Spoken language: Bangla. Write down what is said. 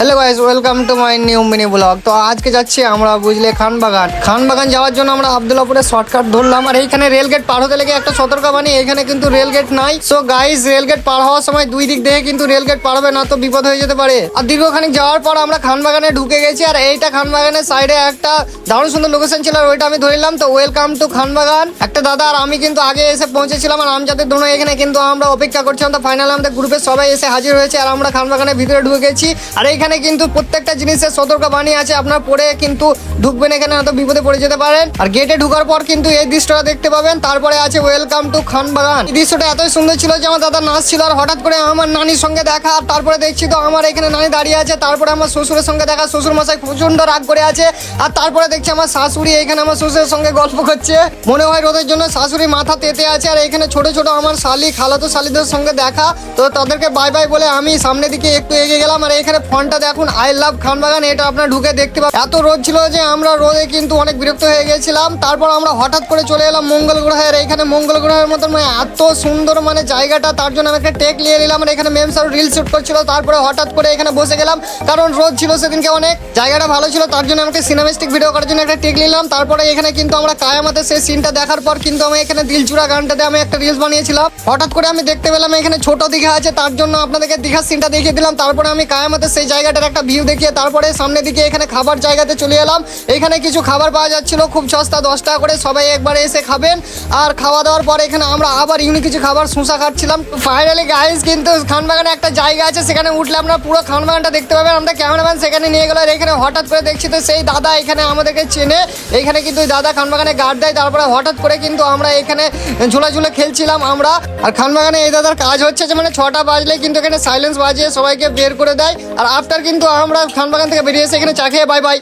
Hello guys, welcome to my new mini blog. তো আজকে যাচ্ছি আমরা বুঝলে খানবাগান যাওয়ার জন্য আমরা আব্দুল্লাপুরের শর্টকাট ধরলাম। আর এইখানে রেলগেট পার হতে লেগে একটা সতর্কবাণী, এখানে কিন্তু রেলগেট নাই। সো গাইস, রেলগেট পার হওয়ার সময় দুই দিক দেখে কিন্তু রেলগেট পার হবে, না তো বিপদ হয়ে যেতে পারে। আর দীর্ঘখানিক যাওয়ার পর আমরা খানবাগানে ঢুকে গেছি। আর এইটা খানবাগানের সাইডে একটা দারুণ সুন্দর লোকেশন ছিল, আর ওইটা আমি ধরলাম। তো ওয়েলকাম টু খানবাগান। একটা দাদা আর আমি কিন্তু আগে এসে পৌঁছেছিলাম, আর আমজাদের দোনো এখানে কিন্তু আমরা অপেক্ষা করছিলাম। তো ফাইনালি আমাদের গ্রুপে সবাই এসে হাজির হয়েছে, আর আমরা খানবাগানের ভিতরে ঢুকে গেছি। আর এইখানে কিন্তু প্রত্যেকটা জিনিসের সতর্কবাণী আছে, আপনার পরে কিন্তু ঢুকবেন এখানে, হয়তো বিপদে পড়ে যেতে পারেন। আর গেটে ঢুকার পর কিন্তু এই দৃশ্যটা দেখতে পাবেন। তারপরে আছে ওয়েলকাম টু খানবাগান। এই দৃশ্যটা এতই সুন্দর ছিল যে আমার দাদা নাচছিল, আর হঠাৎ করে আমার নানির সঙ্গে দেখা। আর তারপরে দেখছি তো আমার এখানে নানি দাঁড়িয়ে আছে। তারপরে আমার শ্বশুরের সঙ্গে দেখা, শ্বশুর মশাই প্রচন্ড রাগ করে আছে। আর তারপরে দেখছি আমার শাশুড়ি এখানে আমার শ্বশুরের সঙ্গে গল্প করছে, মনে হয় রোদের জন্য শাশুড়ি মাথা তেতে আছে। আর এখানে ছোট ছোট আমার শালি খালাতো শালিদের সঙ্গে দেখা। তো তাদেরকে বাই বাই বলে আমি সামনের দিকে একটু এগিয়ে গেলাম। আর এখানে ফোনটা দেখুন, আই লাভ খানবাগান, এটা আপনার ঢুকে দেখতে পাবেন। এত রোদ ছিল যে আমরা রোদে কিন্তু অনেক বিরক্ত হয়ে গেছিলাম। তারপর আমরা হঠাৎ করে চলে এলাম মঙ্গল গ্রহের। এখানে মঙ্গল গ্রহের মতন এত সুন্দর জায়গাটা, তার জন্য আমি একটা টেক নিয়ে নিলাম। আর এখানে মেম স্যার রিল শুট করছিল। তারপরে হঠাৎ করে এখানে বসে গেলাম, কারণ রোদ ছিল সেদিনকে অনেক, জায়গাটা ভালো ছিল, তার জন্য আমাকে সিনেমেটিক ভিডিও করার জন্য একটা টেক নিলাম। তারপরে এখানে কিন্তু আমরা কায়ামাতের সেই সিনটা দেখার পর কিন্তু আমি এখানে দিলচুরা গানটাতে আমি একটা রিলস বানিয়েছিলাম। হঠাৎ করে আমি দেখতে পেলাম এখানে ছোট দীঘা আছে, তার জন্য আপনাদেরকে দীঘার সিনটা দেখিয়ে দিলাম। তারপরে আমি কায়ামাতের সেই জায়গাটার একটা ভিউ দেখিয়ে তারপরে সামনের দিকে এখানে খাবার জায়গাতে চলে এলাম। এখানে কিছু খাবার পাওয়া যাচ্ছিল খুব সস্তা, 10 টাকা করে, সবাই একবারে এসে খাবেন। আর খাওয়া দাওয়ার পর এখানে আমরা আবার ইউনিক কিছু খাবার শসা খাচ্ছিলাম। ফাইনালি গাইস, কিন্তু খানবাগানে একটা জায়গা আছে, সেখানে উঠলে আপনারা পুরো খানবাগানটা দেখতে পাবেন। আমরা ক্যামেরাম্যান সেখানে নিয়ে গেল। আর এখানে হঠাৎ করে দেখছি তো সেই দাদা এখানে আমাদেরকে চেনে। এইখানে কিন্তু ওই দাদা খানবাগানে গার্ড দেয়। তারপরে হঠাৎ করে কিন্তু আমরা এখানে ঝুলে খেলছিলাম আমরা। আর খানবাগানে এই দাদার কাজ হচ্ছে যে 6টা বাজলে কিন্তু এখানে সাইলেন্স বাজিয়ে সবাইকে বের করে দেয়। আর আফটার কিন্তু আমরা খানবাগান থেকে বেরিয়ে এসে এখানে চা খেয়ে বাই বাই।